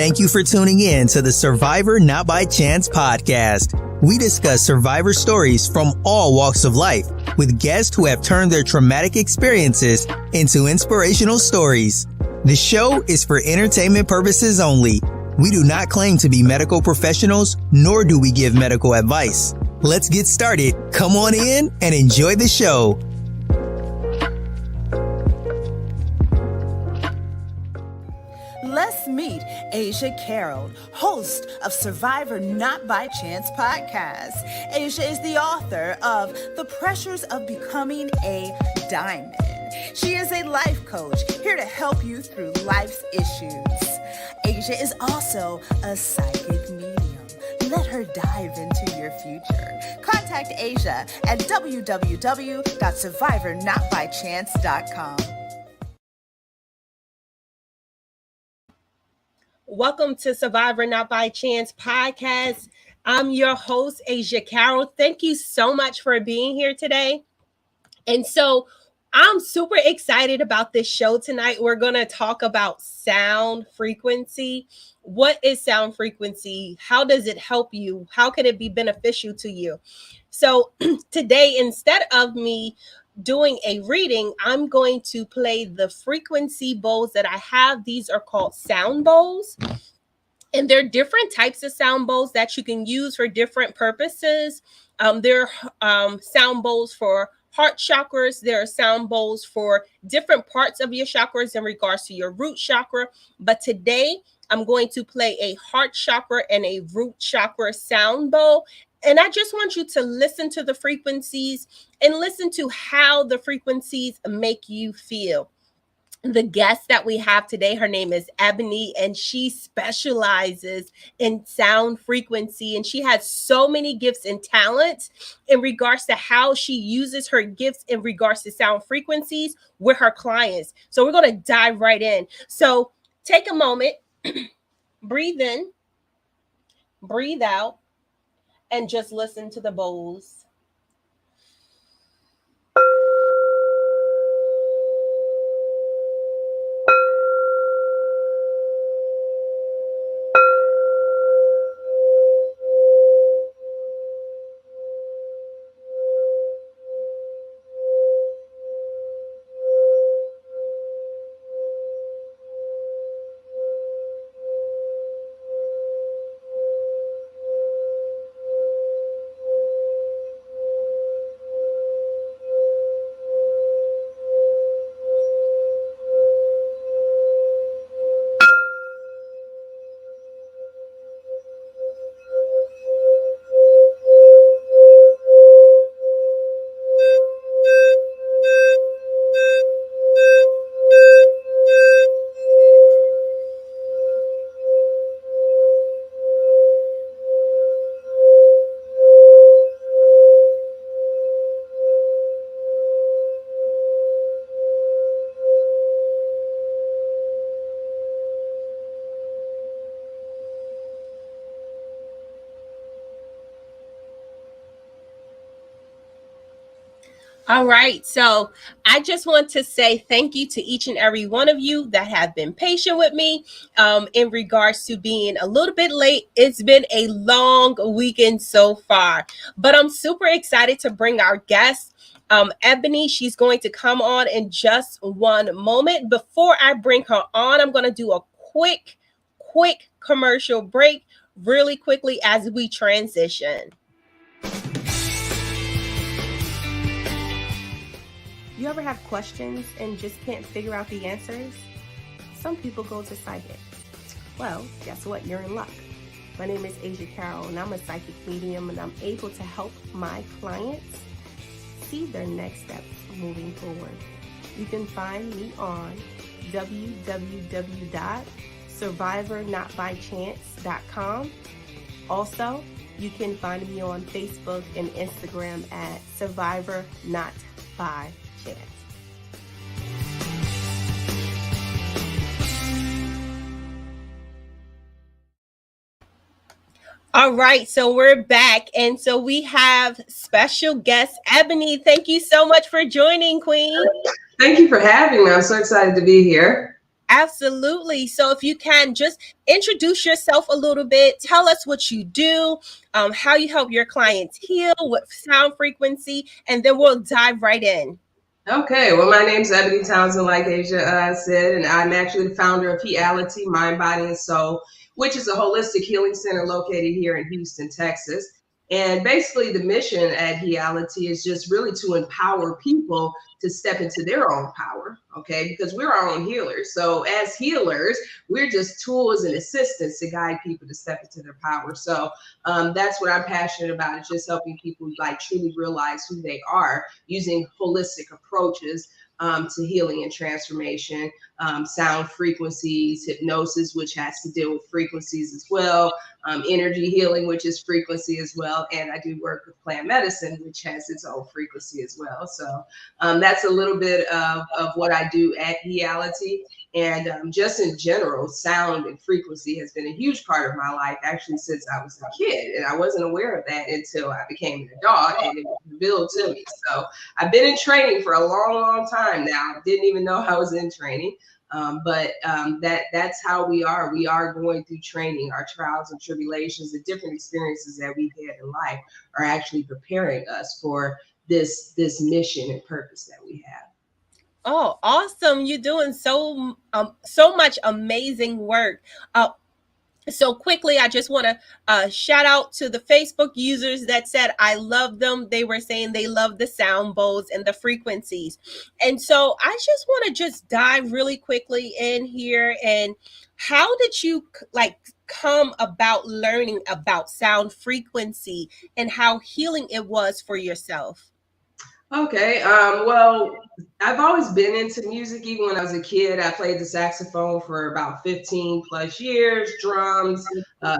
Thank you for tuning in to the Survivor Not By Chance podcast. We discuss survivor stories from all walks of life with guests who have turned their traumatic experiences into inspirational stories. The show is for entertainment purposes only. We do not claim to be medical professionals, nor do we give medical advice. Let's get started. Come on in and enjoy the show. Let's meet Asia Carroll, host of Survivor Not By Chance podcast. Asia is the author of The Pressures of Becoming a Diamond. She is a life coach here to help you through life's issues. Asia is also a psychic medium. Let her dive into your future. Contact Asia at www.survivornotbychance.com. Welcome to Survivor Not By Chance podcast. I'm your host, Asia Carroll. Thank you so much for being here today. And so I'm super excited about this show tonight. We're going to talk about sound frequency. What is sound frequency? How does it help you? How can it be beneficial to you? So today, instead of me doing a reading, I'm going to play the frequency bowls that I have. These are called sound bowls. And there are different types of sound bowls that you can use for different purposes. There are sound bowls for heart chakras. There are sound bowls for different parts of your chakras in regards to your root chakra. But today, I'm going to play a heart chakra and a root chakra sound bowl. And I just want you to listen to the frequencies and listen to how the frequencies make you feel. The guest that we have today, her name is Ebony, and she specializes in sound frequency. And she has so many gifts and talents in regards to how she uses her gifts in regards to sound frequencies with her clients. So we're going to dive right in. So take a moment, breathe in, breathe out, and just listen to the bowls. All right. So I just want to say thank you to each and every one of you that have been patient with me in regards to being a little bit late. It's been a long weekend so far, but I'm super excited to bring our guest, Ebony. She's going to come on in just one moment. Before I bring her on, I'm going to do a quick commercial break really quickly as we transition. You ever have questions and just can't figure out the answers? Some people go to psychics. Well, guess what? You're in luck. My name is Asia Carroll, and I'm a psychic medium, and I'm able to help my clients see their next steps moving forward. You can find me on www.survivornotbychance.com. Also, you can find me on Facebook and Instagram at Survivor Not By Chance. All right, so we're back, and so we have special guest Ebony. Thank you so much for joining, Queen. Thank you for having me. I'm so excited to be here. Absolutely. So if you can just introduce yourself a little bit, tell us what you do, how you help your clients heal, what sound frequency, and then we'll dive right in. Okay, well, my name's Ebony Townsend, like Asia said, and I'm actually the founder of Heality, Mind, Body, and Soul, which is a holistic healing center located here in Houston, Texas. And basically, the mission at Heality is just really to empower people to step into their own power, okay? Because we're our own healers. So, as healers, we're just tools and assistants to guide people to step into their power. So, that's what I'm passionate about, is just helping people like truly realize who they are using holistic approaches to healing and transformation, sound frequencies, hypnosis, which has to deal with frequencies as well, energy healing, which is frequency as well. And I do work with plant medicine, which has its own frequency as well. So that's a little bit of what I do at Heality. And just in general, sound and frequency has been a huge part of my life, actually, since I was a kid. And I wasn't aware of that until I became an adult and it was revealed to me. So I've been in training for a long, long time now. I didn't even know I was in training. But that's how we are. We are going through training. Our trials and tribulations, the different experiences that we've had in life are actually preparing us for this mission and purpose that we have. Oh, awesome. You're doing so much amazing work. So quickly, I just want to shout out to the Facebook users that said I love them. They were saying they love the sound bowls and the frequencies. And so I just want to just dive really quickly in here. And how did you come about learning about sound frequency and how healing it was for yourself? Okay. Well, I've always been into music. Even when I was a kid, I played the saxophone for about 15 plus years, drums,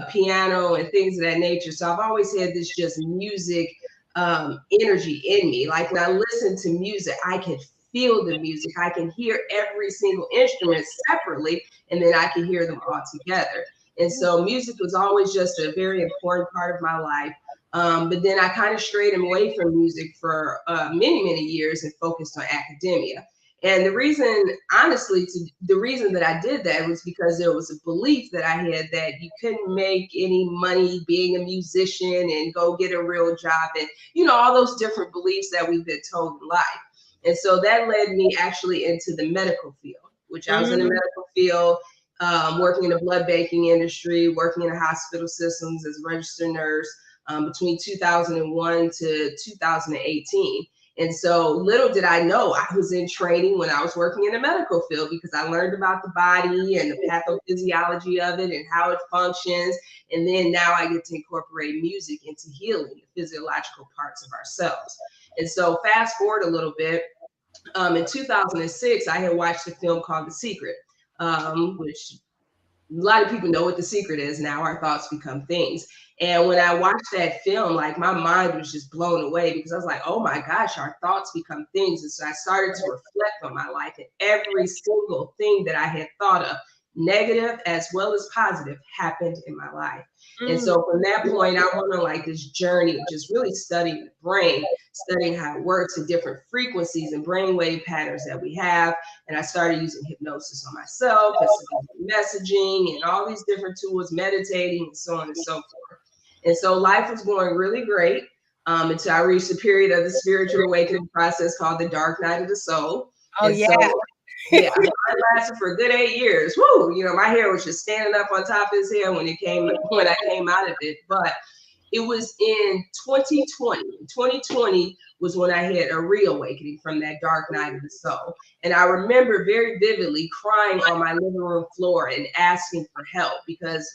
piano, and things of that nature. So I've always had this just music energy in me. Like when I listen to music, I can feel the music. I can hear every single instrument separately, and then I can hear them all together. And so music was always just a very important part of my life. But then I kind of strayed away from music for many, many years and focused on academia. And the reason, honestly, the reason that I did that was because there was a belief that I had that you couldn't make any money being a musician and go get a real job, and all those different beliefs that we've been told in life. And so that led me actually into the medical field, which I was in the medical field, working in the blood banking industry, working in the hospital systems as a registered nurse. Between 2001 to 2018. And so little did I know I was in training when I was working in the medical field, because I learned about the body and the pathophysiology of it and how it functions. And then now I get to incorporate music into healing the physiological parts of ourselves. And so fast forward a little bit, in 2006, I had watched a film called The Secret, which a lot of people know what The Secret is now. Our thoughts become things. And when I watched that film, like my mind was just blown away, because I was like, oh my gosh, our thoughts become things. And so I started to reflect on my life, and every single thing that I had thought of, negative as well as positive, happened in my life. And so from that point, I went on like this journey of just really studying the brain, studying how it works, and different frequencies and brainwave patterns that we have. And I started using hypnosis on myself, and messaging, and all these different tools, meditating, and so on and so forth. And so life was going really great until I reached a period of the spiritual awakening process called the dark night of the soul. Oh, and yeah. So, yeah, I lasted for a good 8 years. Woo! My hair was just standing up on top of his head when I came out of it. But it was in 2020. 2020 was when I had a reawakening from that dark night of the soul. And I remember very vividly crying on my living room floor and asking for help, because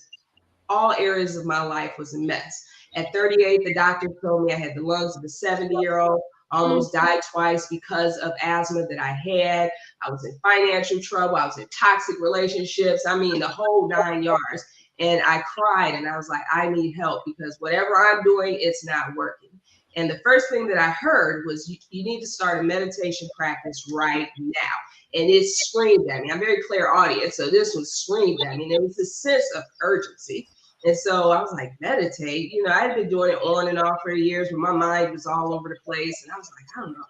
all areas of my life was a mess. At 38, the doctor told me I had the lungs of a 70-year-old, almost died twice because of asthma that I had. I was in financial trouble. I was in toxic relationships. I mean, the whole 9 yards. And I cried, and I was like, I need help, because whatever I'm doing, it's not working. And the first thing that I heard was, you need to start a meditation practice right now. And it screamed at me. I'm very clairaudient, so this one screamed at me. And there was this sense of urgency. And so I was like, meditate. I had been doing it on and off for years, but my mind was all over the place. And I was like, I don't know.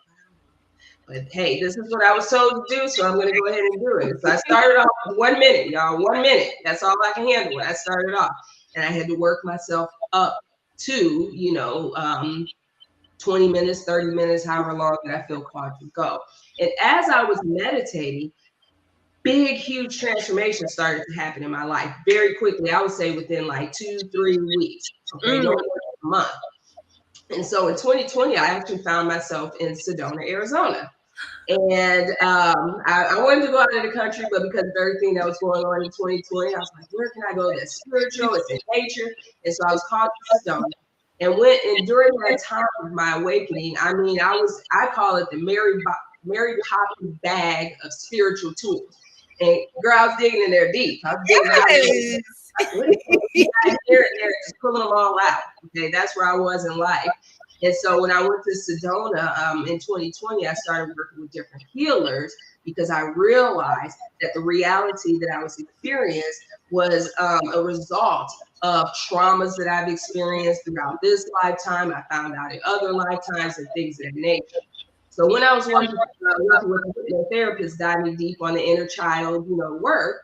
But hey, this is what I was told to do, so I'm going to go ahead and do it. So I started off with 1 minute, y'all. 1 minute. That's all I can handle when I started off. And I had to work myself up to, 20 minutes, 30 minutes, however long that I feel called to go. And as I was meditating, big, huge transformation started to happen in my life very quickly. I would say within like 2-3 weeks, okay, no more than a month. And so in 2020, I actually found myself in Sedona, Arizona. And I wanted to go out of the country, but because of everything that was going on in 2020, I was like, where can I go that's spiritual? It's in nature. And so I was called to Sedona. And during that time of my awakening, I mean, I call it the Mary Poppins bag of spiritual tools. And girl, I was digging in there deep. I was digging out here and there, just pulling them all out. Okay, that's where I was in life. And so when I went to Sedona in 2020, I started working with different healers because I realized that the reality that I was experiencing was a result of traumas that I've experienced throughout this lifetime. I found out in other lifetimes and things of that nature. So when I was working with a therapist, diving deep on the inner child, work,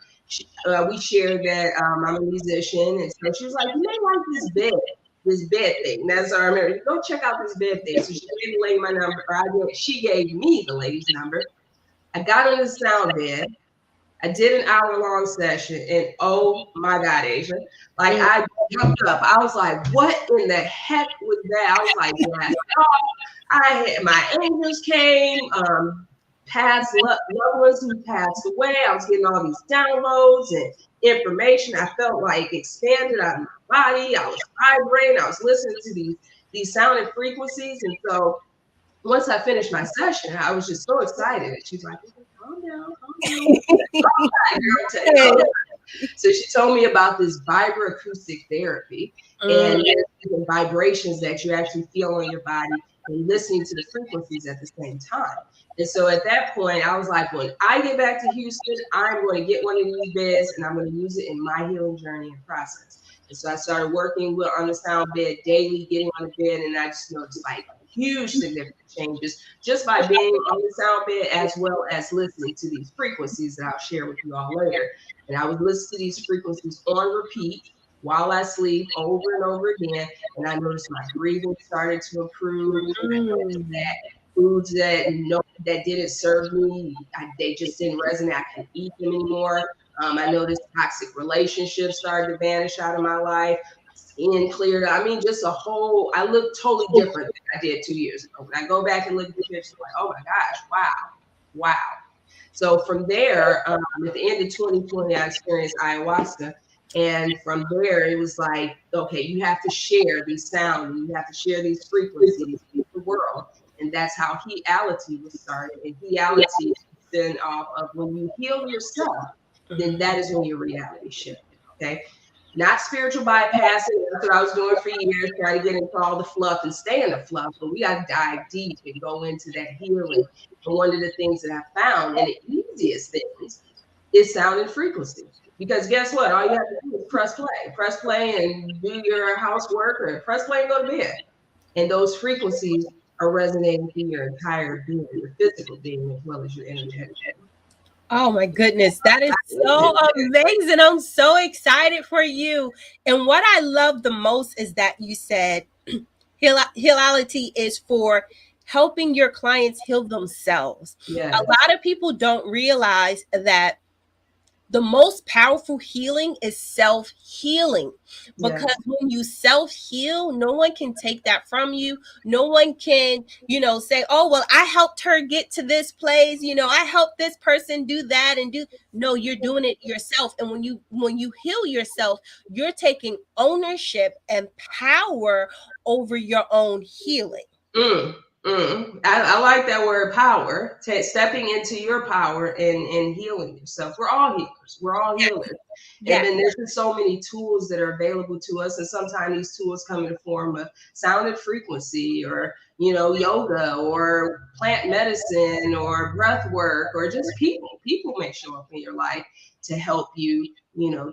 we shared that I'm a musician, and so she was like, "You may like this bed thing." That's what I remember. Go check out this bed thing. So she gave the lady my number. She gave me the lady's number. I got on the sound bed. I did an hour-long session, and oh my God, Asia, like I jumped up. I was like, "What in the heck was that?" I was like, "Yes." I had my angels came, past loved ones who passed away. I was getting all these downloads and information. I felt like expanded out of my body. I was vibrating. I was listening to these sound and frequencies. And so once I finished my session, I was just so excited. And she's like, calm down, calm down. So she told me about this vibroacoustic therapy and the vibrations that you actually feel on your body and listening to the frequencies at the same time. And so at that point, I was like, when I get back to Houston, I'm going to get one of these beds and I'm going to use it in my healing journey and process. And so I started working on the sound bed daily, getting on the bed, and I just noticed like huge significant changes just by being on the sound bed as well as listening to these frequencies that I'll share with you all later. And I would listen to these frequencies on repeat while I sleep over and over again. And I noticed my breathing started to improve. I noticed that foods that didn't serve me, they just didn't resonate. I couldn't eat them anymore. I noticed toxic relationships started to vanish out of my life. Skin cleared. I mean, just I look totally different than I did 2 years ago. When I go back and look at the pictures, I'm like, oh my gosh, wow. So from there, at the end of 2020, I experienced ayahuasca. And from there, it was like, okay, you have to share these sounds, you have to share these frequencies with the world. And that's how Heality was started. And Heality is then off of when you heal yourself, then that is when your reality shifted. Okay. Not spiritual bypassing. That's what I was doing for years, trying to get into all the fluff and stay in the fluff. But we got to dive deep and go into that healing. And one of the things that I found, and the easiest things, is sound and frequency. Because guess what? All you have to do is press play and do your housework, or press play and go to bed. And those frequencies are resonating through your entire being, your physical being, as well as your energetic being. Oh my goodness, that is so amazing. I'm so excited for you. And what I love the most is that you said Heality is for helping your clients heal themselves. Yes. A lot of people don't realize that the most powerful healing is self-healing, because when you self-heal, no one can take that from you. No one can, say, oh, well, I helped her get to this place. I helped this person do that no, you're doing it yourself. And when you heal yourself, you're taking ownership and power over your own healing. I like that word, power. Stepping into your power and healing yourself. We're all healers. We're all healers. Yeah. And then there's just so many tools that are available to us. And sometimes these tools come in the form of sound and frequency, or, yoga, or plant medicine, or breath work, or just people. People may show up in your life to help you,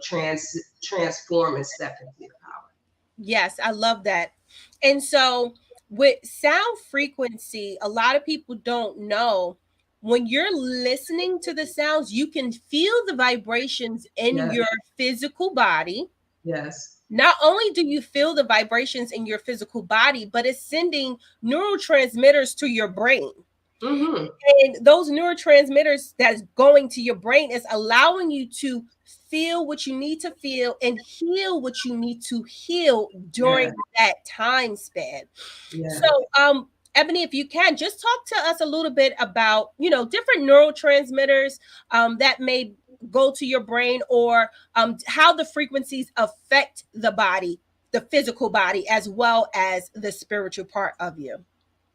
transform and step into your power. Yes, I love that. And so with sound frequency, a lot of people don't know when you're listening to the sounds, you can feel the vibrations in Yes. your physical body. Yes. Not only do you feel the vibrations in your physical body, but it's sending neurotransmitters to your brain. Mm-hmm. And those neurotransmitters that's going to your brain is allowing you to feel what you need to feel and heal what you need to heal during Yeah. that time span. Yeah. So, Ebony, if you can just talk to us a little bit about, different neurotransmitters that may go to your brain, or how the frequencies affect the body, the physical body, as well as the spiritual part of you.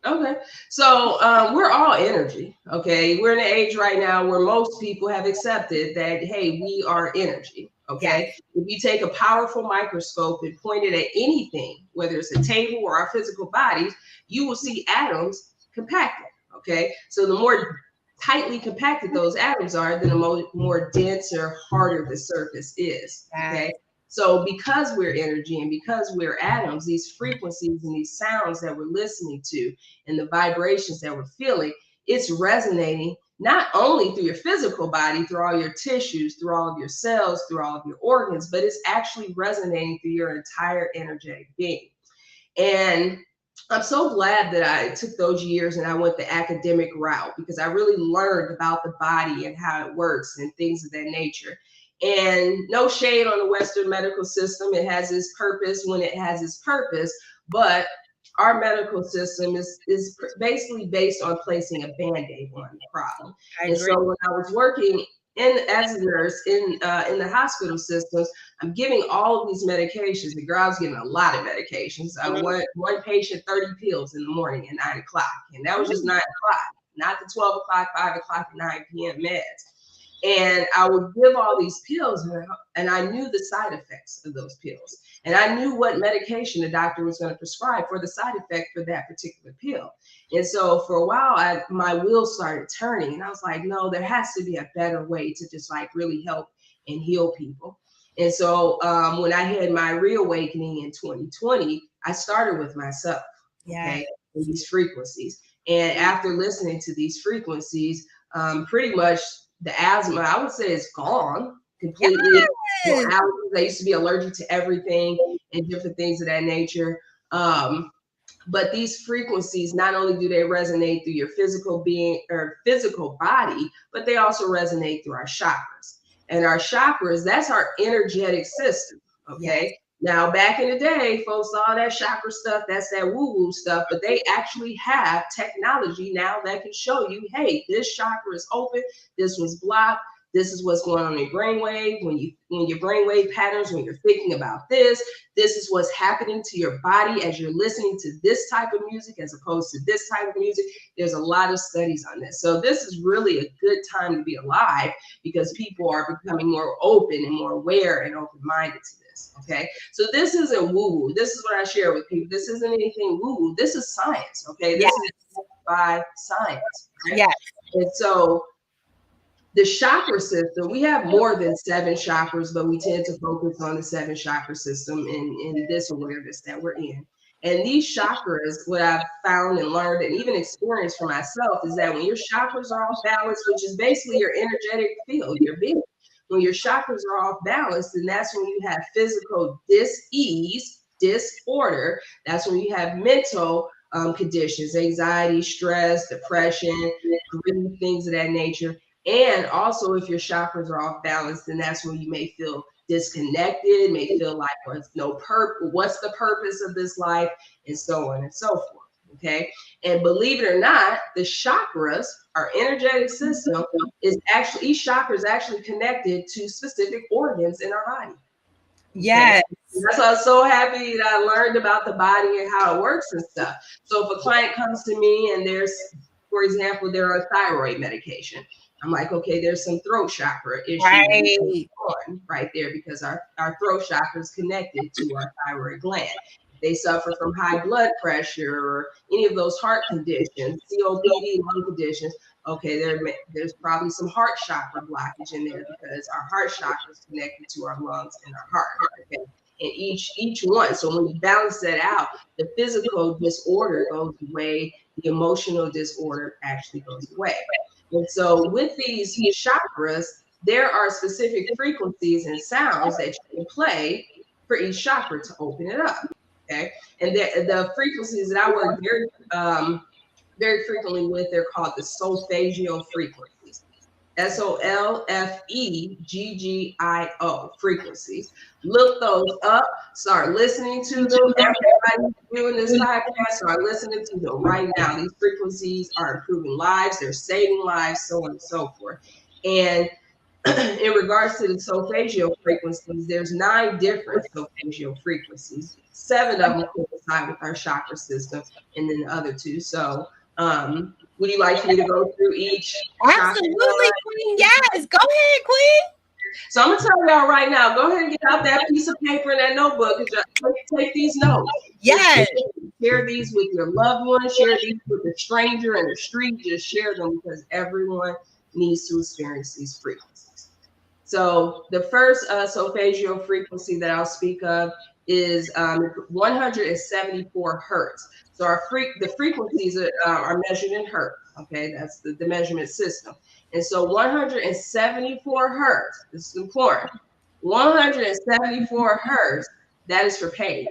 Okay. So we're all energy. Okay. We're in an age right now where most people have accepted that, hey, we are energy. Okay. Yes. If you take a powerful microscope and point it at anything, whether it's a table or our physical bodies, you will see atoms compacted. Okay. So the more tightly compacted those atoms are, then the more dense or harder the surface is. Okay. So because we're energy and because we're atoms, these frequencies and these sounds that we're listening to and the vibrations that we're feeling, it's resonating not only through your physical body, through all your tissues, through all of your cells, through all of your organs, but it's actually resonating through your entire energetic being. And I'm so glad that I took those years and I went the academic route, because I really learned about the body and how it works and things of that nature. And no shade on the Western medical system. It has its purpose when it has its purpose, but our medical system is basically based on placing a Band-Aid on the problem. And so when I was working as a nurse in the hospital systems, I'm giving all of these medications. The girl was getting a lot of medications. I want one patient 30 pills in the morning at 9 o'clock. And that was just 9 o'clock, not the 12 o'clock, 5 o'clock, 9 p.m. meds. And I would give all these pills, and I knew the side effects of those pills. And I knew what medication the doctor was going to prescribe for the side effect for that particular pill. And so for a while, my wheels started turning. And I was like, no, there has to be a better way to just like really help and heal people. And so when I had my reawakening in 2020, I started with myself, okay, and these frequencies. And after listening to these frequencies, pretty much the asthma, I would say, is gone completely. Yes. I used to be allergic to everything and different things of that nature. But these frequencies, not only do they resonate through your physical being or physical body, but they also resonate through our chakras. And our chakras, that's our energetic system. Okay. Yes. Now, back in the day, folks saw that chakra stuff, that's that woo-woo stuff, but they actually have technology now that can show you, hey, this chakra is open, this one's blocked, this is what's going on in your brainwave, when your brainwave patterns, when you're thinking about this is what's happening to your body as you're listening to this type of music as opposed to this type of music. There's a lot of studies on this. So this is really a good time to be alive, because people are becoming more open and more aware and open-minded to this. Okay, so this isn't woo-woo. This is what I share with people. This isn't anything woo-woo. This is science. Okay, this is by science. Right? Yes. And so the chakra system, we have more than 7 chakras, but we tend to focus on the 7 chakra system in this awareness that we're in. And these chakras, what I've found and learned and even experienced for myself, is that when your chakras are off balance, which is basically your energetic field, your being, when your chakras are off balance, then that's when you have physical dis-ease, disorder. That's when you have mental conditions, anxiety, stress, depression, grief, things of that nature. And also, if your chakras are off balance, then that's when you may feel disconnected, may feel like there's no purpose, what's the purpose of this life, and so on and so forth. Okay. And believe it or not, the chakras, our energetic system, is actually, each chakra is actually connected to specific organs in our body. Yes. Okay? That's why I'm so happy that I learned about the body and how it works and stuff. So if a client comes to me and there's, for example, they're on thyroid medication, I'm like, okay, there's some throat chakra issue right there, because our throat chakra is connected to our thyroid gland. They suffer from high blood pressure or any of those heart conditions, COPD, lung conditions. Okay, there's probably some heart chakra blockage in there, because our heart chakra is connected to our lungs and our heart. Okay, and each one. So when you balance that out, the physical disorder goes away, the emotional disorder actually goes away. And so with these chakras, there are specific frequencies and sounds that you can play for each chakra to open it up. Okay. And the frequencies that I work very frequently with, they're called the Solfeggio frequencies. Solfeggio frequencies. Look those up, start listening to them. Everybody doing this podcast, start listening to them right now. These frequencies are improving lives, they're saving lives, so on and so forth. And in regards to the solfeggio frequencies, there's 9 different solfeggio frequencies. 7 of them coincide with our chakra system, and then the other 2. So would you like me to go through each? Absolutely, Queen. Yes, go ahead, Queen. So I'm gonna tell y'all right now, go ahead and get out that piece of paper and that notebook and just take these notes. Yes. Share these with your loved ones, share these with a stranger in the street, just share them because everyone needs to experience these frequencies. So the first solfeggio frequency that I'll speak of is 174 hertz. So the frequencies are measured in hertz. Okay, that's the measurement system. And so 174 hertz, this is important. 174 hertz, that is for pain.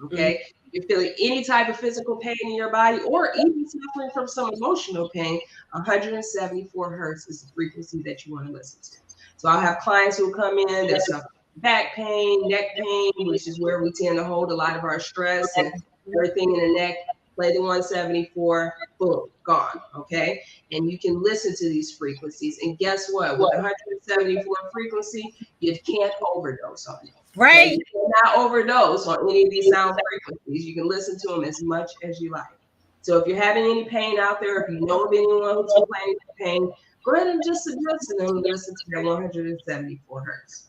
Okay, if you're feeling any type of physical pain in your body, or even suffering from some emotional pain, 174 hertz is the frequency that you want to listen to. So I'll have clients who will come in, they're suffering back pain, neck pain, which is where we tend to hold a lot of our stress and everything in the neck. Play the 174, boom, gone, okay? And you can listen to these frequencies. And guess what? With 174 frequency, you can't overdose on it. Right. Okay? You cannot overdose on any of these sound frequencies. You can listen to them as much as you like. So if you're having any pain out there, if you know of anyone who's complaining of pain, go ahead and just suggest to them listen to that 174 hertz.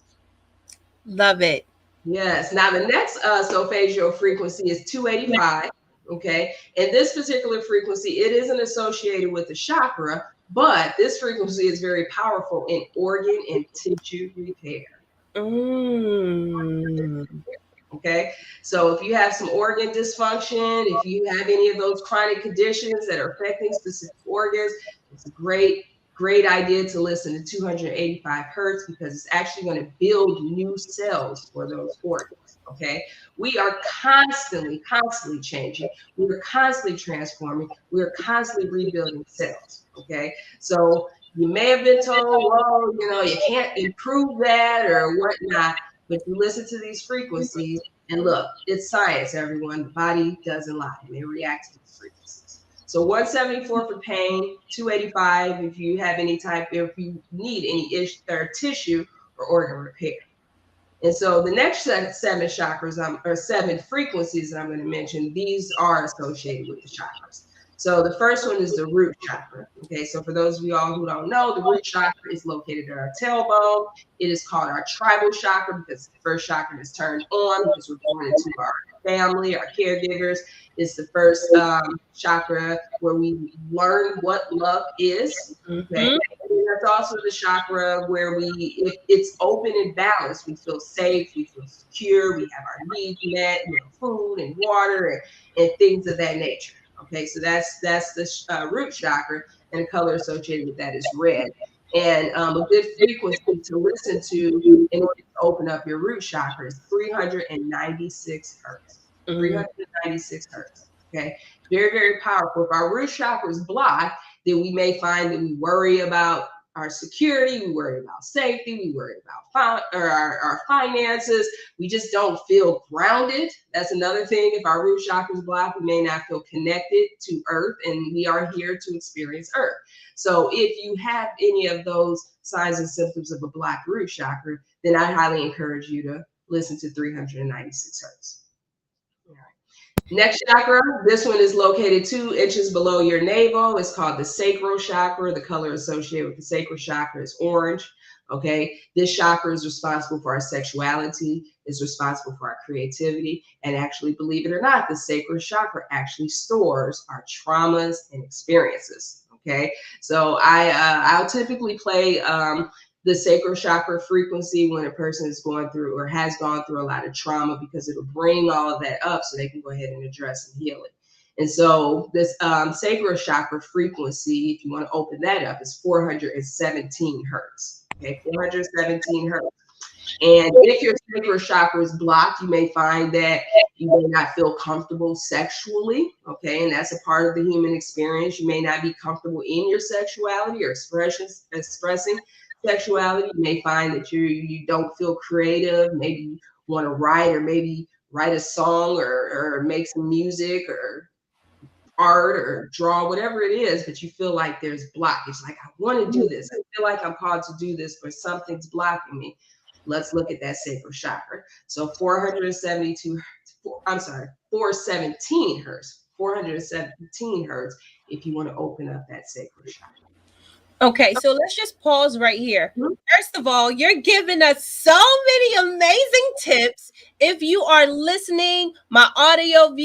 Love it. Yes. Now the next solfeggio frequency is 285. Okay, and this particular frequency, it isn't associated with the chakra, but this frequency is very powerful in organ and tissue repair. Okay, so if you have some organ dysfunction, if you have any of those chronic conditions that are affecting specific organs, it's a great idea to listen to 285 hertz because it's actually going to build new cells for those organs. Okay, we are constantly changing. We are constantly transforming. We are constantly rebuilding cells. Okay, so you may have been told, well, you can't improve that or whatnot, but you listen to these frequencies and look, it's science, everyone. The body doesn't lie, and it reacts to these frequencies. So 174 for pain, 285 if you have if you need any tissue or organ repair. And so the next 7 chakras or 7 frequencies that I'm going to mention, these are associated with the chakras. So the first one is the root chakra. Okay, so for those of you all who don't know, the root chakra is located at our tailbone. It is called our tribal chakra because the first chakra is turned on because we're born into our family, our caregivers. It's the first chakra where we learn what love is. Okay. And that's also the chakra where if it's open and balanced, we feel safe, we feel secure, we have our needs met, food and water and things of that nature. Okay, so that's the root chakra, and the color associated with that is red. And a good frequency to listen to in order to open up your root chakra is 396 hertz. 396 hertz. Okay, very, very powerful. If our root chakra is blocked, then we may find that we worry about our security, we worry about safety, we worry about our finances. We just don't feel grounded. That's another thing. If our root chakra is blocked, we may not feel connected to Earth, and we are here to experience Earth. So if you have any of those signs and symptoms of a blocked root chakra, then I highly encourage you to listen to 396 hertz. Next chakra, this one is located 2 inches below your navel. It's called the sacral chakra. The color associated with the sacral chakra is orange. Okay, this chakra is responsible for our sexuality, is responsible for our creativity, and actually, believe it or not, the sacral chakra actually stores our traumas and experiences. Okay, so I'll typically play the sacral chakra frequency when a person is going through or has gone through a lot of trauma because it'll bring all of that up so they can go ahead and address and heal it. And so this sacral chakra frequency, if you want to open that up, is 417 hertz. Okay, 417 hertz. And if your sacral chakra is blocked, you may find that you may not feel comfortable sexually. Okay, and that's a part of the human experience. You may not be comfortable in your sexuality or expressing sexuality. You may find that you don't feel creative. Maybe you want to write, or maybe write a song, or make some music, or art, or draw, whatever it is, but you feel like there's blockage. Like, I want to do this. I feel like I'm called to do this, but something's blocking me. Let's look at that sacral chakra. So 417 hertz, 417 hertz, if you want to open up that sacral chakra. Okay, so let's just pause right here. First of all, you're giving us so many amazing tips. If you are listening, my audio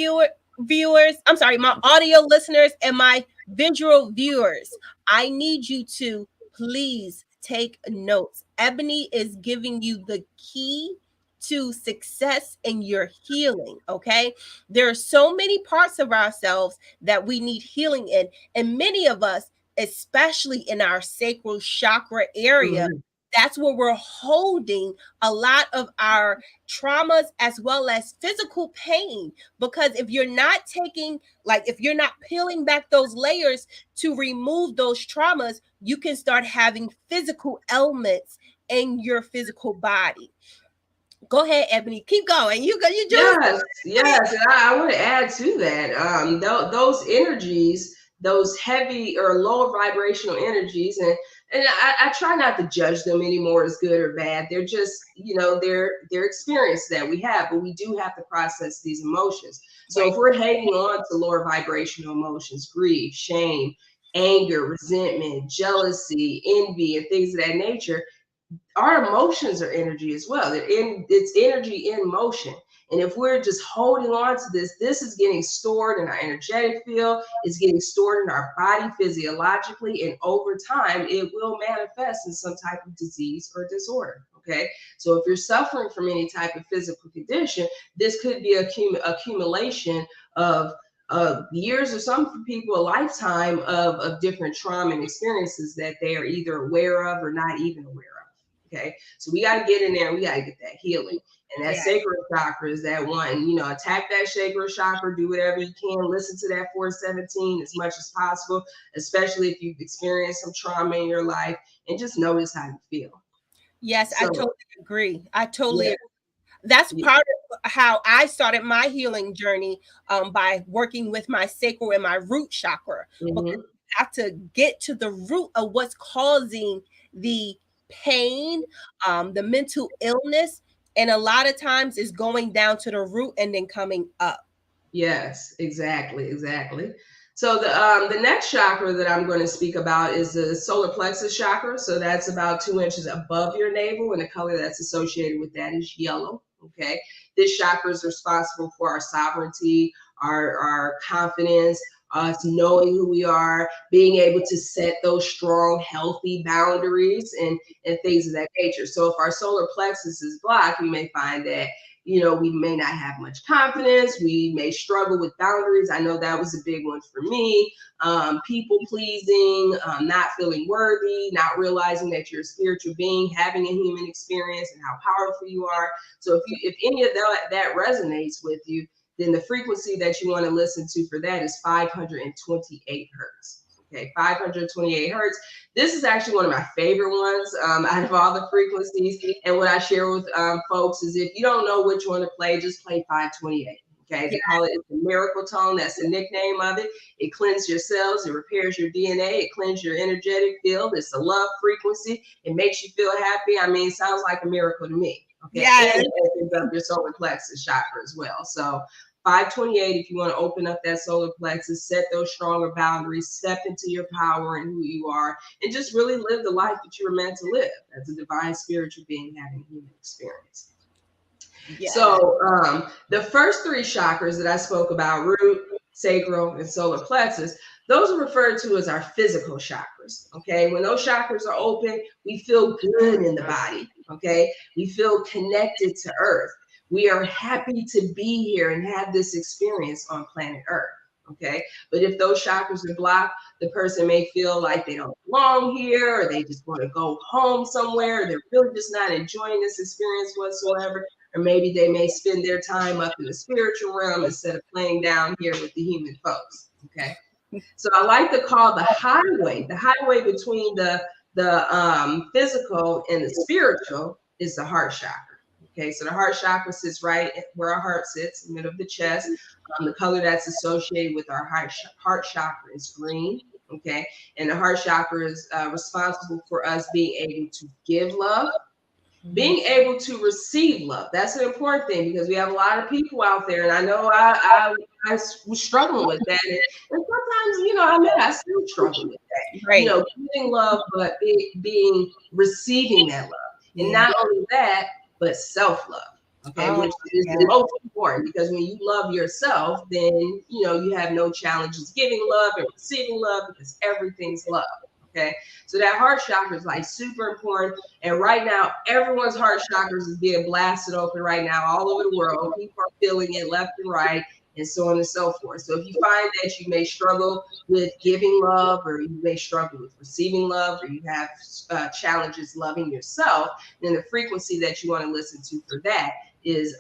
my audio listeners and my visual viewers, I need you to please take notes. Ebony is giving you the key to success in your healing. Okay, there are so many parts of ourselves that we need healing in, and many of us, especially in our sacral chakra area, that's where we're holding a lot of our traumas as well as physical pain. Because if you're not if you're not peeling back those layers to remove those traumas, you can start having physical ailments in your physical body. Go ahead, Ebony. Keep going. You do. Yes. And I want to add to that. Those energies, those heavy or lower vibrational energies, and I try not to judge them anymore as good or bad. They're just, they're experience that we have, but we do have to process these emotions. So if we're hanging on to lower vibrational emotions, grief, shame, anger, resentment, jealousy, envy, and things of that nature, our emotions are energy as well. It's energy in motion. And if we're just holding on to this is getting stored in our energetic field. It's getting stored in our body physiologically. And over time, it will manifest in some type of disease or disorder. Okay. So if you're suffering from any type of physical condition, this could be accumulation of years, or some people a lifetime of different trauma and experiences that they are either aware of or not even aware of. Okay, so we got to get in there and we got to get that healing. And that sacral chakra is that one, attack that sacral chakra, do whatever you can, listen to that 417 as much as possible, especially if you've experienced some trauma in your life, and just notice how you feel. Yes, I totally agree. Agree. That's part of how I started my healing journey, by working with my sacral and my root chakra. Because you have to get to the root of what's causing the pain, the mental illness, and a lot of times is going down to the root and then coming up. Yes, exactly. So the next chakra that I'm going to speak about is the solar plexus chakra. So that's about 2 inches above your navel, and the color that's associated with that is yellow. Okay, this chakra is responsible for our sovereignty, our confidence, us knowing who we are, being able to set those strong, healthy boundaries and things of that nature. So if our solar plexus is blocked, we may find that, we may not have much confidence. We may struggle with boundaries. I know that was a big one for me. People pleasing, not feeling worthy, not realizing that you're a spiritual being, having a human experience and how powerful you are. So if any of that resonates with you, then the frequency that you want to listen to for that is 528 hertz. Okay, 528 hertz. This is actually one of my favorite ones out of all the frequencies. And what I share with folks is, if you don't know which one to play, just play 528. Okay, they call it the miracle tone. That's the nickname of it. It cleanses your cells. It repairs your DNA. It cleanses your energetic field. It's a love frequency. It makes you feel happy. I mean, it sounds like a miracle to me. Okay, and it opens up your solar plexus chakra as well. So 528, if you want to open up that solar plexus, set those stronger boundaries, step into your power and who you are, and just really live the life that you were meant to live as a divine spiritual being having a human experience. Yeah. So the first three chakras that I spoke about, root, sacral, and solar plexus, those are referred to as our physical chakras. Okay, when those chakras are open, we feel good in the body. Okay, we feel connected to Earth. We are happy to be here and have this experience on planet Earth. Okay. But if those chakras are blocked, the person may feel like they don't belong here, or they just want to go home somewhere. They're really just not enjoying this experience whatsoever. Or maybe they may spend their time up in the spiritual realm instead of playing down here with the human folks. Okay. So I like to call the highway between the physical and the spiritual is the heart chakra. Okay, so the heart chakra sits right where our heart sits, in the middle of the chest. The color that's associated with our heart chakra is green. Okay, and the heart chakra is responsible for us being able to give love, being able to receive love. That's an important thing, because we have a lot of people out there, and I know I was struggling with that, and sometimes I still struggle with that. Right. Giving love, but being receiving that love, and not only that, but self-love. Okay, which is the most important, because when you love yourself, then you have no challenges giving love and receiving love, because everything's love. Okay, so that heart chakra is like super important. And right now, everyone's heart chakras is being blasted open right now all over the world. People are feeling it left and right, and so on and so forth. So if you find that you may struggle with giving love, or you may struggle with receiving love, or you have challenges loving yourself, then the frequency that you want to listen to for that is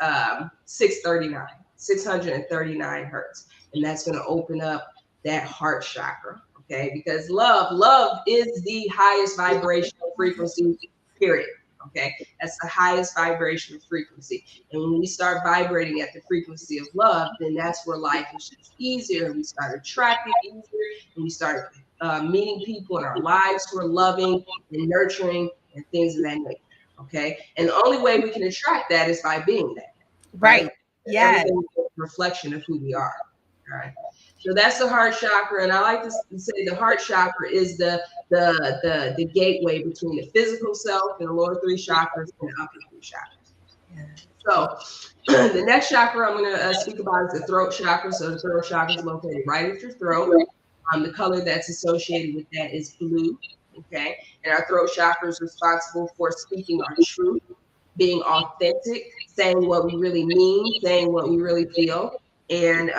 639 hertz. And that's going to open up that heart chakra. Okay, because love is the highest vibrational frequency, period. Okay, that's the highest vibrational frequency. And when we start vibrating at the frequency of love, then that's where life is just easier. And we start attracting easier, and we start meeting people in our lives who are loving and nurturing and things of that nature. Okay, and the only way we can attract that is by being that. Right. Yeah. Everything is a reflection of who we are. All right. So that's the heart chakra, and I like to say the heart chakra is the gateway between the physical self and the lower three chakras and the upper three chakras. Yeah. So the next chakra I'm going to speak about is the throat chakra. So the throat chakra is located right at your throat. The color that's associated with that is blue. Okay, and our throat chakra is responsible for speaking our truth, being authentic, saying what we really mean, saying what we really feel. And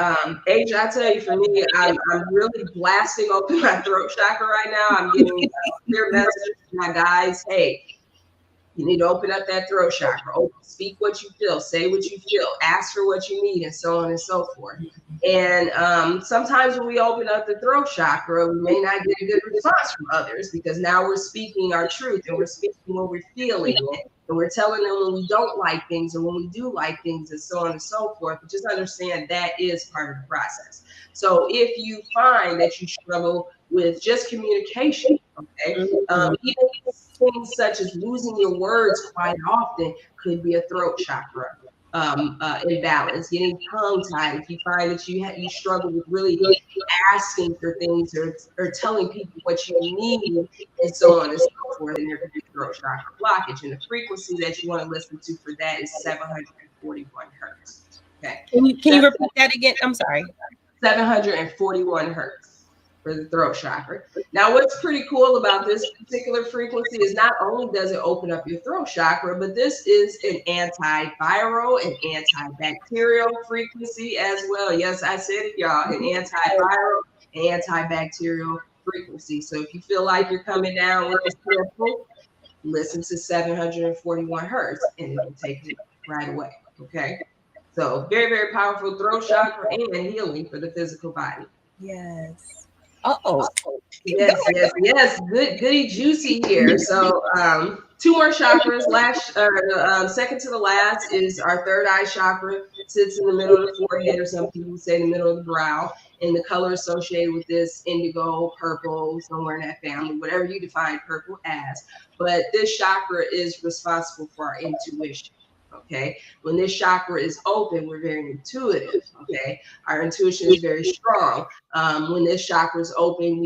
Asia, I tell you, for me, I'm really blasting open my throat chakra right now. I'm getting clear messages from my guys. Hey, you need to open up that throat chakra. Speak what you feel, say what you feel, ask for what you need, and so on and so forth. And sometimes when we open up the throat chakra, we may not get a good response from others, because now we're speaking our truth, and we're speaking what we're feeling, and we're telling them when we don't like things or when we do like things, and so on and so forth. But just understand that is part of the process. So if you find that you struggle with just communication, okay, even things such as losing your words quite often could be a throat chakra imbalance, getting tongue-tied. If you find that you struggle with really asking for things or telling people what you need, and so on and so forth, and there could be throat chakra blockage. And the frequency that you want to listen to for that is 741 hertz. Okay. Can you repeat that again? I'm sorry. 741 hertz. For the throat chakra. Now, what's pretty cool about this particular frequency is not only does it open up your throat chakra, but this is an antiviral and antibacterial frequency as well. Yes, I said it, y'all, an antiviral and antibacterial frequency. So if you feel like you're coming down with a sample, listen to 741 hertz, and it will take it right away. Okay. So very, very powerful throat chakra and healing for the physical body. Yes. Yes. Goody juicy here. So two more chakras. Second to the last is our third eye chakra. It sits in the middle of the forehead, or some people say in the middle of the brow. And the color associated with this, indigo, purple, somewhere in that family, whatever you define purple as. But this chakra is responsible for our intuition. Okay, when this chakra is open, we're very intuitive. Okay, our intuition is very strong. When this chakra is open,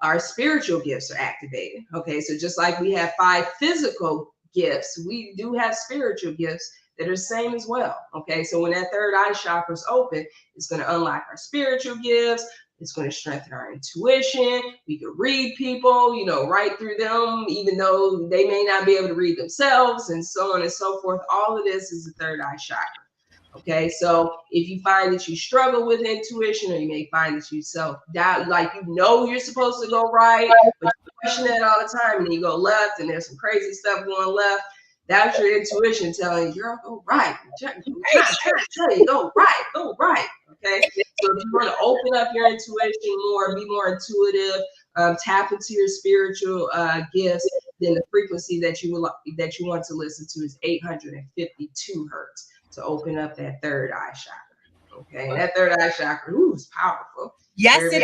our spiritual gifts are activated. Okay, so just like we have 5 physical gifts, we do have spiritual gifts that are the same as well. Okay, so when that third eye chakra is open, it's going to unlock our spiritual gifts. It's going to strengthen our intuition. We can read people, right through them, even though they may not be able to read themselves, and so on and so forth. All of this is the third eye chakra. Okay, so if you find that you struggle with intuition, or you may find that you self-doubt, like you're supposed to go right, but you question it all the time, and then you go left, and there's some crazy stuff going left. That's your intuition telling you, girl, go right. I'm trying to tell you, go right. Okay, so if you want to open up your intuition more, be more intuitive, tap into your spiritual gifts, then the frequency that you want to listen to is 852 hertz. To open up that third eye chakra. Okay, and that third eye chakra, is powerful. Yes, it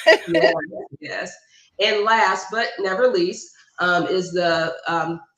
is. Yes. And last but never least, is the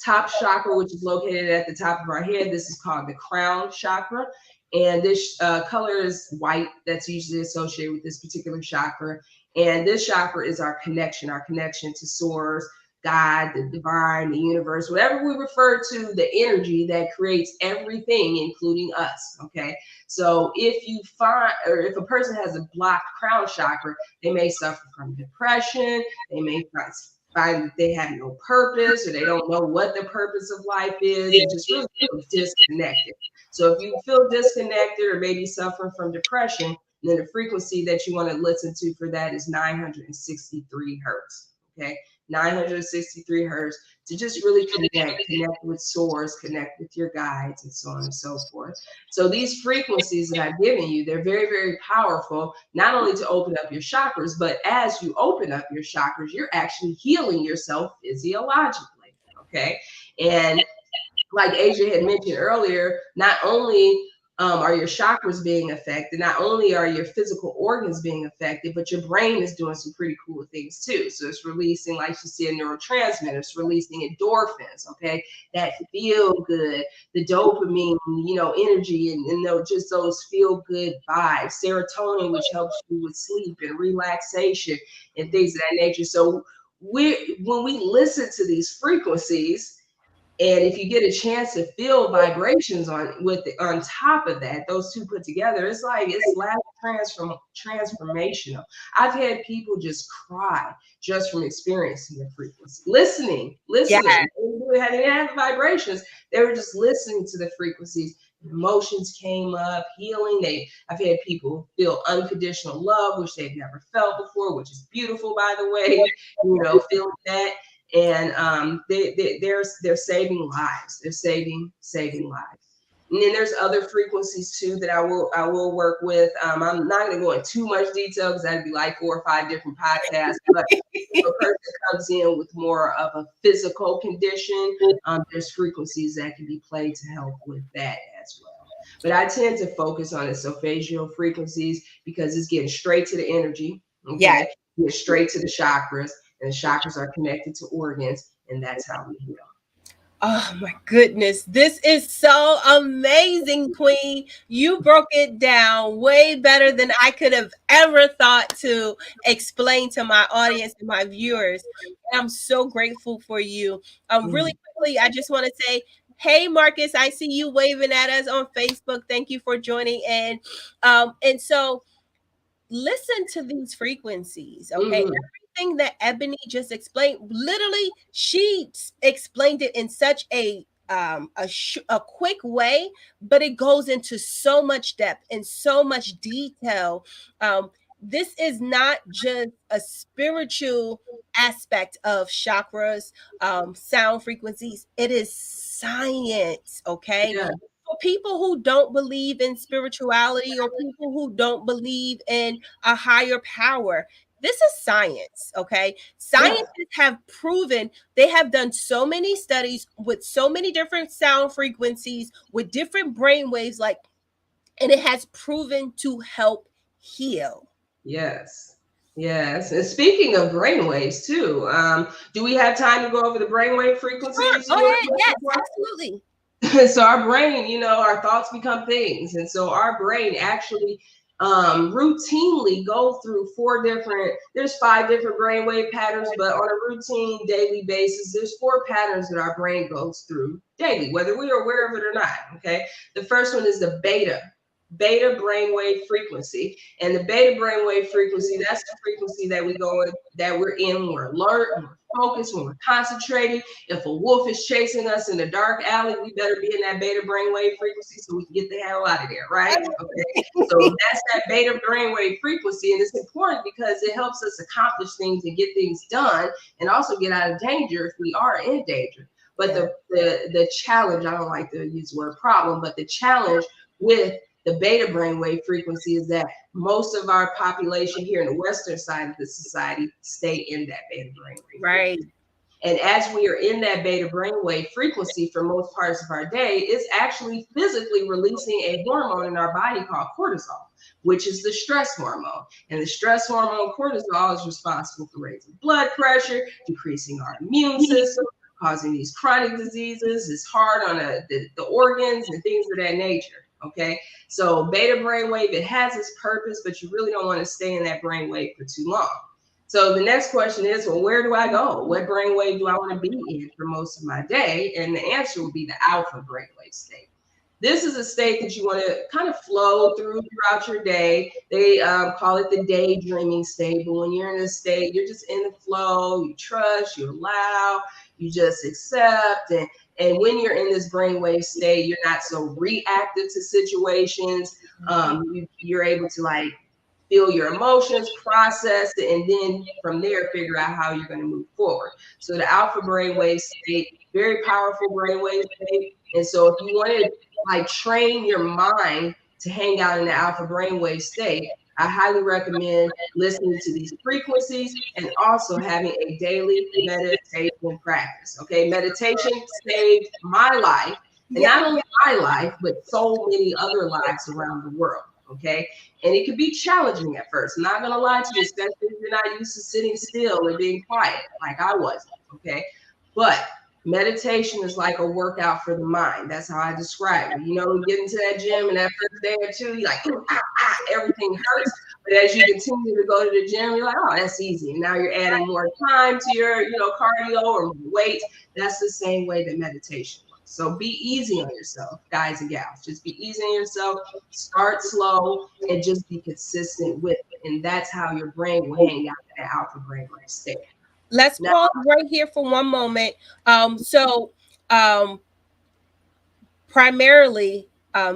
top chakra, which is located at the top of our head. This is called the crown chakra. And this color is white. That's usually associated with this particular chakra. And this chakra is our connection to source, God, the divine, the universe, whatever we refer to, the energy that creates everything, including us. Okay. So if you if a person has a blocked crown chakra, they may suffer from depression. They may find that they have no purpose, or they don't know what the purpose of life is, and just really feel disconnected. So if you feel disconnected or maybe suffering from depression, then the frequency that you want to listen to for that is 963 hertz. Okay. 963 hertz, to just really connect with source, connect with your guides, and so on and so forth. So these frequencies that I've given you, they're very, very powerful, not only to open up your chakras, but as you open up your chakras, you're actually healing yourself physiologically. Okay. And like Asia had mentioned earlier, not only are your chakras being affected, not only are your physical organs being affected, but your brain is doing some pretty cool things too. So it's releasing, like you said, neurotransmitters, it's releasing endorphins, okay, that feel good, the dopamine, energy, and just those feel good vibes, serotonin, which helps you with sleep and relaxation and things of that nature. So when we listen to these frequencies, and if you get a chance to feel vibrations on top of that, those two put together, it's transformational. I've had people just cry just from experiencing the frequency, listening. Yeah. They didn't have the vibrations. They were just listening to the frequencies. Emotions came up, healing. I've had people feel unconditional love, which they've never felt before, which is beautiful, by the way. Feeling that. And they're saving lives. They're saving lives. And then there's other frequencies too that I will work with. I'm not going to go into too much detail because that'd be like 4 or 5 different podcasts. But if a person comes in with more of a physical condition, there's frequencies that can be played to help with that as well. But I tend to focus on the Solfeggio frequencies because it's getting straight to the energy. Okay? Yeah. Getting straight to the chakras. And the chakras are connected to organs, and that's how we heal. Oh my goodness. This is so amazing, Queen. You broke it down way better than I could have ever thought to explain to my audience and my viewers. And I'm so grateful for you. Really quickly, I just want to say, hey, Marcus, I see you waving at us on Facebook. Thank you for joining in. And so listen to these frequencies, okay? Everything that Ebony just explained, literally, she explained it in such a quick way, but it goes into so much depth and so much detail. This is not just a spiritual aspect of chakras, sound frequencies. It is science, okay? Yeah. For people who don't believe in spirituality, or people who don't believe in a higher power, this is science, okay? Scientists have proven, they have done so many studies with so many different sound frequencies, with different brain waves, and it has proven to help heal. Yes. And speaking of brainwaves too, do we have time to go over the brainwave frequencies? Go ahead. Yes, absolutely. So our brain, our thoughts become things. And so our brain actually routinely go through there's 5 different brainwave patterns, but on a routine daily basis, there's 4 patterns that our brain goes through daily, whether we are aware of it or not. Okay. The first one is the beta beta brainwave frequency. And the beta brainwave frequency, that's the frequency that we're in when we're alert, when we're focused, when we're concentrating. If a wolf is chasing us in a dark alley, we better be in that beta brainwave frequency so we can get the hell out of there, right? Okay. So that's that beta brainwave frequency. And it's important because it helps us accomplish things and get things done and also get out of danger if we are in danger. But the challenge, I don't like to use the word problem, but the challenge with the beta brainwave frequency is that most of our population here in the Western side of the society stay in that beta brainwave. Right. Frequency. And as we are in that beta brainwave frequency for most parts of our day, it's actually physically releasing a hormone in our body called cortisol, which is the stress hormone. And the stress hormone cortisol is responsible for raising blood pressure, decreasing our immune system, causing these chronic diseases. It's hard on the organs and things of that nature. Okay, so beta brainwave, it has its purpose, but you really don't want to stay in that brainwave for too long. So the next question is, well, where do I go? What brainwave do I want to be in for most of my day? And the answer will be the alpha brainwave state. This is a state that you want to kind of flow throughout your day. They call it the daydreaming state. But when you're in this state, you're just in the flow. You trust, you allow, you just accept. And when you're in this brainwave state, you're not so reactive to situations. You're able to like feel your emotions, process it, and then from there, figure out how you're going to move forward. So the alpha brainwave state, very powerful brainwave state. And so if you want to like train your mind to hang out in the alpha brainwave state, I highly recommend listening to these frequencies and also having a daily meditation practice. Okay, meditation saved my life, and not only my life, but so many other lives around the world. Okay, and it could be challenging at first. I'm not gonna lie to you, especially if you're not used to sitting still and being quiet like I wasn't. Okay, but meditation is like a workout for the mind. That's how I describe it. You know, you get into that gym and that first day or two, you're like, everything hurts. But as you continue to go to the gym, you're like, oh, that's easy. And now you're adding more time to your, cardio or weight. That's the same way that meditation works. So be easy on yourself, guys and gals. Just be easy on yourself. Start slow and just be consistent with it. And that's how your brain will hang out in that alpha brainwave state. Let's pause right here for one moment. Primarily,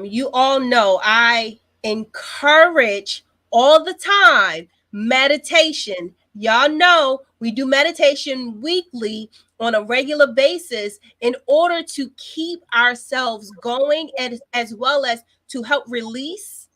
you all know I encourage all the time meditation. Y'all know we do meditation weekly on a regular basis in order to keep ourselves going and as well as to help release.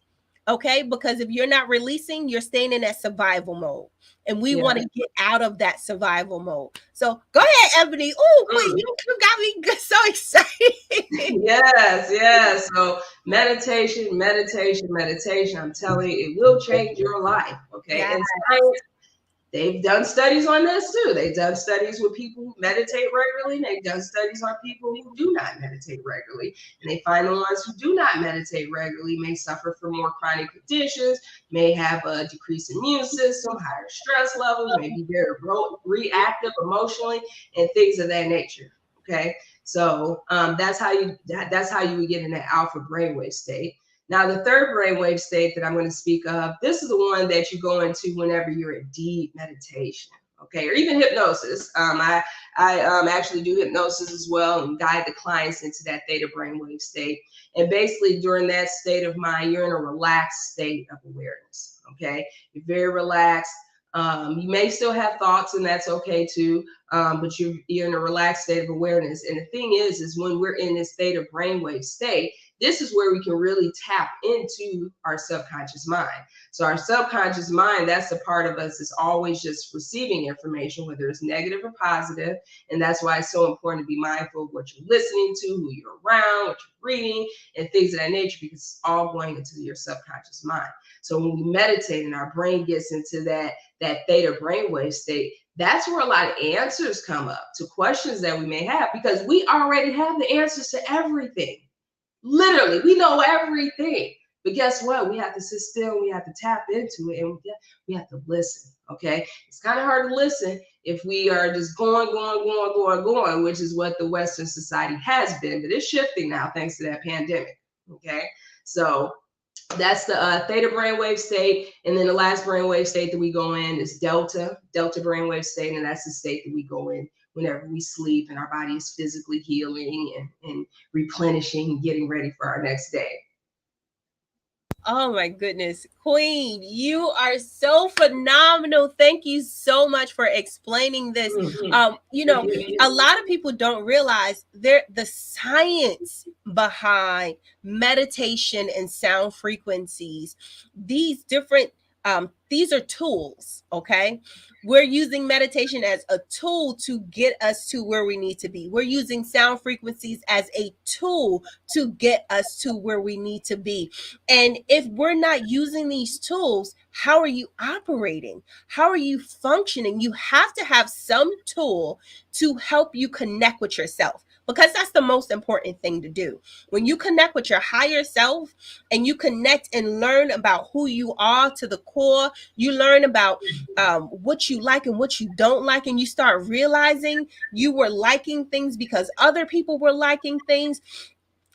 Okay, because if you're not releasing, you're staying in that survival mode. And we want to get out of that survival mode. So go ahead, Ebony. Oh, wait, you got me so excited. Yes. So meditation. I'm telling you, it will change your life. Okay. Yes. And science, they've done studies on this too. They've done studies with people who meditate regularly. And they've done studies on people who do not meditate regularly. And they find the ones who do not meditate regularly may suffer from more chronic conditions, may have a decreased immune system, higher stress levels, may be very reactive emotionally, and things of that nature. Okay. So that's how you would get in that alpha brainwave state. Now, the third brainwave state that I'm going to speak of, this is the one that you go into whenever you're in deep meditation, okay, or even hypnosis. I actually do hypnosis as well and guide the clients into that theta brainwave state. And basically, during that state of mind, you're in a relaxed state of awareness, okay? You're very relaxed. You may still have thoughts, and that's okay too, but you're in a relaxed state of awareness. And the thing is when we're in this theta brainwave state, this is where we can really tap into our subconscious mind. So our subconscious mind, that's the part of us that's always just receiving information, whether it's negative or positive. And that's why it's so important to be mindful of what you're listening to, who you're around, what you're reading, and things of that nature, because it's all going into your subconscious mind. So when we meditate and our brain gets into that theta brainwave state, that's where a lot of answers come up to questions that we may have, because we already have the answers to everything. Literally, we know everything. But guess what? We have to sit still, we have to tap into it, and we have to listen. Okay. It's kind of hard to listen if we are just going, which is what the Western society has been, but it's shifting now thanks to that pandemic. Okay. So That's the theta brainwave state. And then the last brainwave state that we go in is delta brainwave state. And that's the state that we go in whenever we sleep and our body is physically healing and replenishing, getting ready for our next day. Oh my goodness, Queen, you are so phenomenal. Thank you so much for explaining this. You know, a lot of people don't realize the science behind meditation and sound frequencies. These different these are tools, okay? We're using meditation as a tool to get us to where we need to be. We're using sound frequencies as a tool to get us to where we need to be. And if we're not using these tools, how are you operating? How are you functioning? You have to have some tool to help you connect with yourself, because that's the most important thing to do. When you connect with your higher self and you connect and learn about who you are to the core, you learn about what you like and what you don't like, and you start realizing you were liking things because other people were liking things,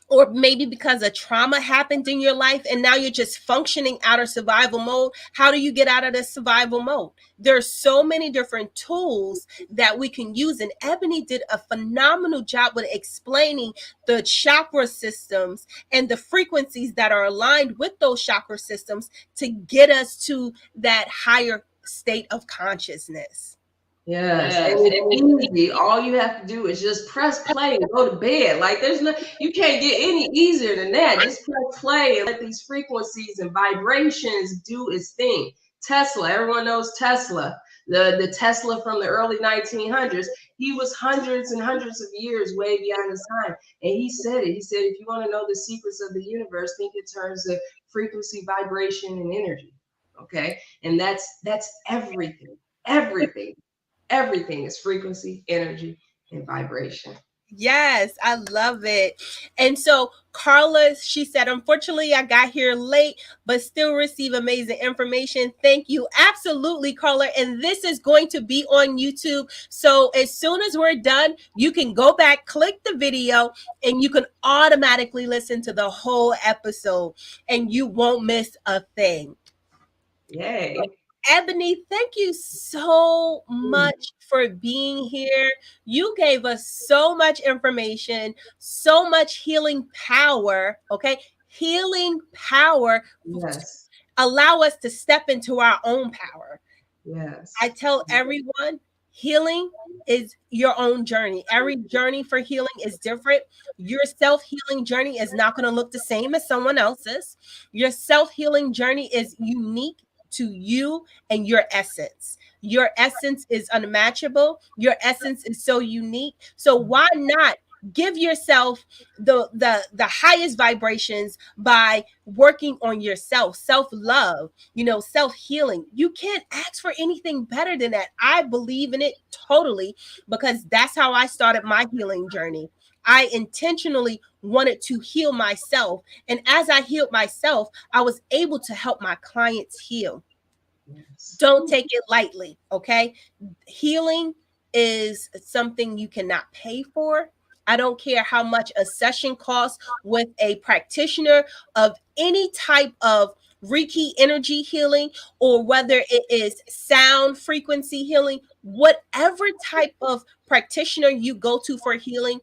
or maybe because a trauma happened in your life and now you're just functioning out of survival mode. How do you get out of the survival mode? There's so many different tools that we can use. And Ebony did a phenomenal job with explaining the chakra systems and the frequencies that are aligned with those chakra systems to get us to that higher state of consciousness. Yes, and it's easy. All you have to do is just press play and go to bed. Like there's no, you can't get any easier than that. Just press play and let these frequencies and vibrations do its thing. Tesla, everyone knows Tesla, the Tesla from the early 1900s. He was hundreds and hundreds of years way beyond his time, and he said it. He said, if you want to know the secrets of the universe, think in terms of frequency, vibration, and energy. Okay, and that's everything. Everything is frequency, energy, and vibration. Yes, I love it. And so Carla, she said, unfortunately, I got here late, but still receive amazing information. Thank you. Absolutely, Carla. And this is going to be on YouTube. So as soon as we're done, you can go back, click the video, and you can automatically listen to the whole episode, and you won't miss a thing. Yay. Ebony, thank you so much for being here. You gave us so much information, so much healing power, okay? Healing power. Yes. Allow us to step into our own power. Yes. I tell everyone, healing is your own journey. Every journey for healing is different. Your self-healing journey is not going to look the same as someone else's. Your self-healing journey is unique to you and your essence. Your essence is unmatchable. Your essence is so unique. So why not give yourself the highest vibrations by working on yourself, self-love, self-healing. You can't ask for anything better than that. I believe in it totally, because that's how I started my healing journey. I intentionally wanted to heal myself. And as I healed myself, I was able to help my clients heal. Yes. Don't take it lightly, okay? Healing is something you cannot pay for. I don't care how much a session costs with a practitioner of any type of Reiki energy healing, or whether it is sound frequency healing, whatever type of practitioner you go to for healing,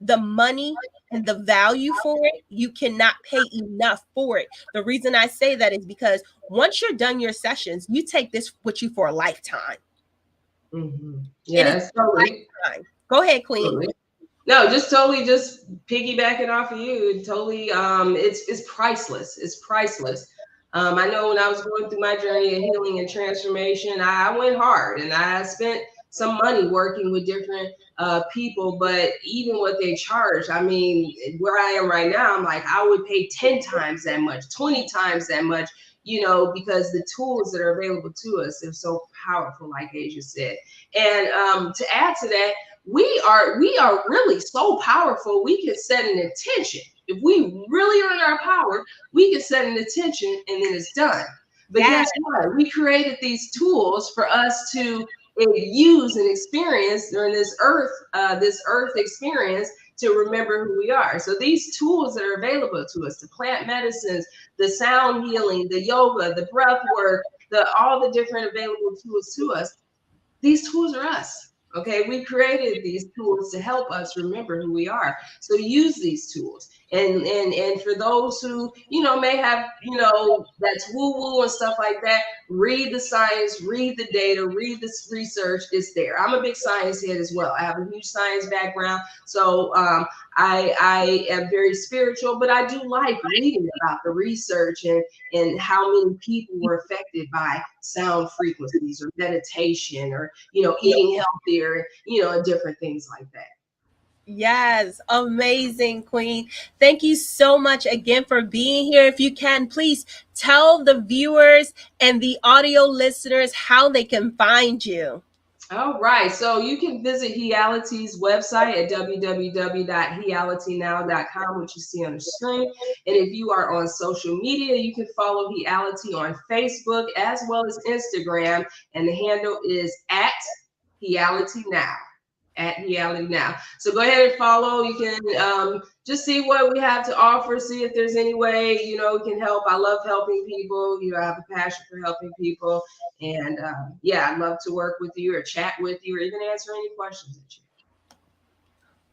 the money and the value for it, you cannot pay enough for it. The reason I say that is because once you're done your sessions, you take this with you for a lifetime. Mm-hmm. Yeah, totally. Lifetime. Go ahead, Queen. Totally. No, just piggybacking off of you. Totally, it's priceless. It's priceless. I know when I was going through my journey of healing and transformation, I went hard and I spent some money working with different people, but even what they charge, I mean, where I am right now, I'm like, I would pay 10 times that much, 20 times that much, because the tools that are available to us are so powerful, like Asia said. And to add to that, we are really so powerful. We can set an intention. If we really are in our power, we can set an intention and then it's done. But guess what? We created these tools for us to use and experience during this earth experience to remember who we are. So these tools that are available to us, the plant medicines, the sound healing, the yoga, the breath work, all the different available tools to us, these tools are us. Okay, we created these tools to help us remember who we are. So use these tools. And for those who, may have, that's woo-woo and stuff like that, read the science, read the data, read this research. It's there. I'm a big science head as well. I have a huge science background. So I am very spiritual, but I do like reading about the research and how many people were affected by sound frequencies or meditation or, eating healthier, and different things like that. Yes, amazing, Queen. Thank you so much again for being here. If you can, please tell the viewers and the audio listeners how they can find you. All right. So you can visit Heality's website at www.healitynow.com, which you see on the screen. And if you are on social media, you can follow Heality on Facebook as well as Instagram. And the handle is at Heality Now. At Heality Now. So go ahead and follow. You can just see what we have to offer, see if there's any way, we can help. I love helping people. I have a passion for helping people. And I'd love to work with you or chat with you or even answer any questions that you have.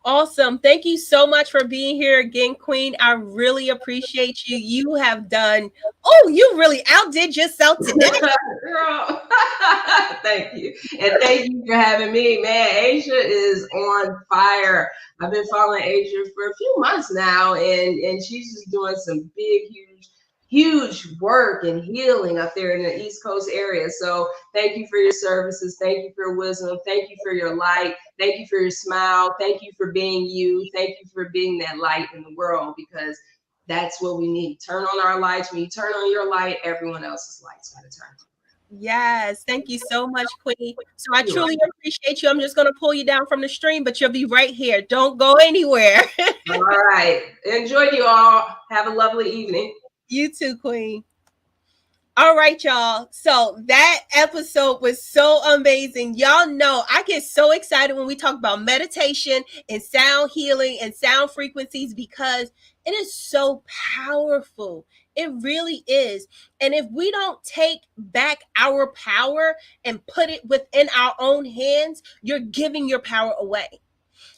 Awesome. Thank you so much for being here again, Queen. I really appreciate you. You have done, you really outdid yourself today. Girl. Thank you. And thank you for having me, man. Asia is on fire. I've been following Asia for a few months now, and she's just doing some big, huge work and healing up there in the East Coast area. So thank you for your services. Thank you for your wisdom. Thank you for your light. Thank you for your smile. Thank you for being you. Thank you for being that light in the world, because that's what we need. Turn on our lights. When you turn on your light, everyone else's light's going to turn on. Yes, thank you so much, Queen. So I truly appreciate you. I'm just going to pull you down from the stream, but you'll be right here. Don't go anywhere. All right. Enjoy you all. Have a lovely evening. You too, Queen. All right, y'all. So that episode was so amazing. Y'all know I get so excited when we talk about meditation and sound healing and sound frequencies, because it is so powerful. It really is. And if we don't take back our power and put it within our own hands, you're giving your power away.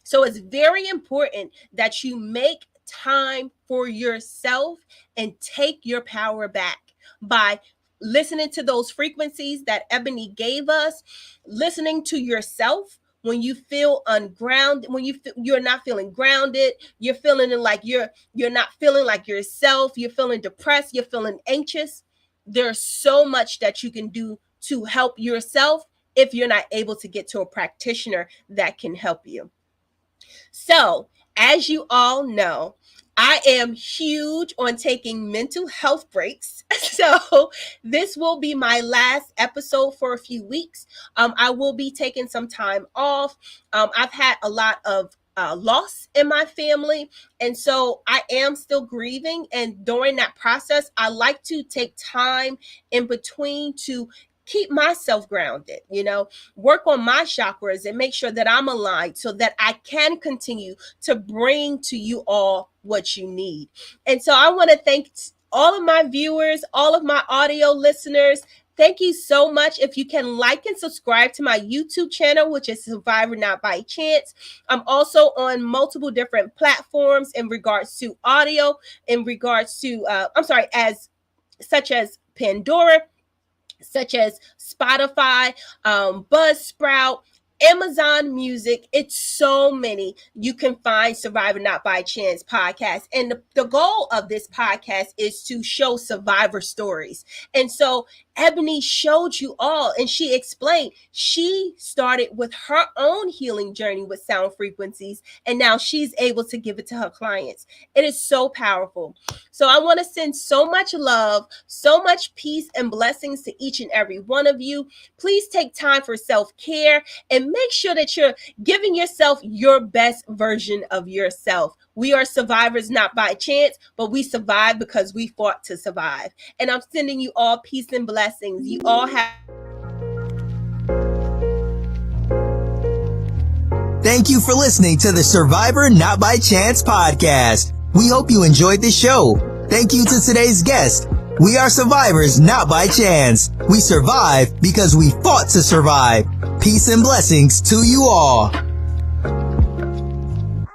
So it's very important that you make time for yourself and take your power back by listening to those frequencies that Ebony gave us, listening to yourself when you feel ungrounded, when you're not feeling grounded, you're feeling like you're not feeling like yourself, you're feeling depressed, you're feeling anxious. There's so much that you can do to help yourself if you're not able to get to a practitioner that can help you. So, as you all know, I am huge on taking mental health breaks. So this will be my last episode for a few weeks. I will be taking some time off. I've had a lot of loss in my family. And so I am still grieving. And during that process, I like to take time in between to keep myself grounded, work on my chakras and make sure that I'm aligned so that I can continue to bring to you all what you need. And so I want to thank all of my viewers, all of my audio listeners. Thank you so much. If you can like and subscribe to my YouTube channel, which is Survivor Not by Chance. I'm also on multiple different platforms in regards to audio, in regards to, such as Pandora, such as Spotify, Buzzsprout, Amazon Music. It's so many. You can find Survivor Not by Chance podcast. And the goal of this podcast is to show survivor stories. And so Ebony showed you all, and she explained she started with her own healing journey with sound frequencies, and now she's able to give it to her clients. It is so powerful. So I want to send so much love, so much peace and blessings to each and every one of you. Please take time for self-care and make sure that you're giving yourself your best version of yourself. We are survivors not by chance, but we survive because we fought to survive. And I'm sending you all peace and blessings. You all have Thank you for listening to the Survivor Not by Chance podcast. We hope you enjoyed the show. Thank you to today's guest. We are survivors not by chance. We survive because we fought to survive. Peace and blessings to you all.